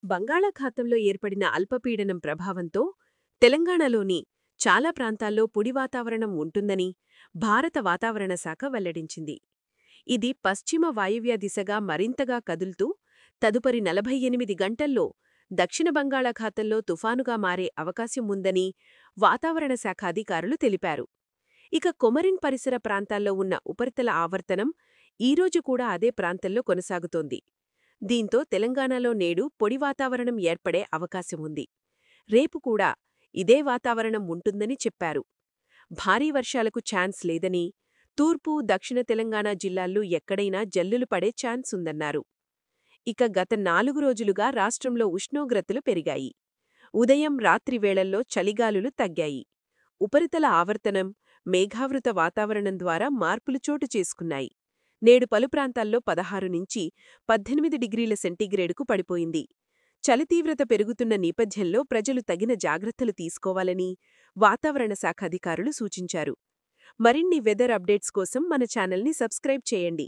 బంగాళాఖాతంలో ఏర్పడిన అల్పపీడనం ప్రభావంతో తెలంగాణలోని చాలా ప్రాంతాల్లో పొడి వాతావరణం ఉంటుందని భారత వాతావరణ శాఖ వెల్లడించింది. ఇది పశ్చిమ వాయువ్య దిశగా మరింతగా కదులుతూ తదుపరి 48 గంటల్లో దక్షిణ బంగాళాఖాతంలో తుఫానుగా మారే అవకాశం ఉందని వాతావరణ శాఖ అధికారులు తెలిపారు. ఇక కొమరిన్ పరిసర ప్రాంతాల్లో ఉన్న ఉపరితల ఆవర్తనం ఈరోజు కూడా అదే ప్రాంతంలో కొనసాగుతోంది. దీంతో తెలంగాణలో నేడు పొడి వాతావరణం ఏర్పడే అవకాశం ఉంది. రేపు కూడా ఇదే వాతావరణం ఉంటుందని చెప్పారు. భారీ వర్షాలకు ఛాన్స్ లేదని, తూర్పు, దక్షిణ తెలంగాణ జిల్లాల్లో ఎక్కడైనా జల్లులు పడే ఛాన్స్ ఉందన్నారు. ఇక గత 4 రోజులుగా రాష్ట్రంలో ఉష్ణోగ్రతలు పెరిగాయి. ఉదయం, రాత్రి వేళల్లో చలిగాలులు తగ్గాయి. ఉపరితల ఆవర్తనం, మేఘావృత వాతావరణం ద్వారా మార్పులు చోటు చేసుకున్నాయి. నేడు పలు ప్రాంతాల్లో 16 నుంచి 18 డిగ్రీల సెంటీగ్రేడుకు పడిపోయింది. చలి తీవ్రత పెరుగుతున్న నేపథ్యంలో ప్రజలు తగిన జాగ్రత్తలు తీసుకోవాలని వాతావరణ శాఖ అధికారులు సూచించారు. మరిన్ని వెదర్ అప్డేట్స్ కోసం మన ఛానల్ని సబ్స్క్రైబ్ చేయండి.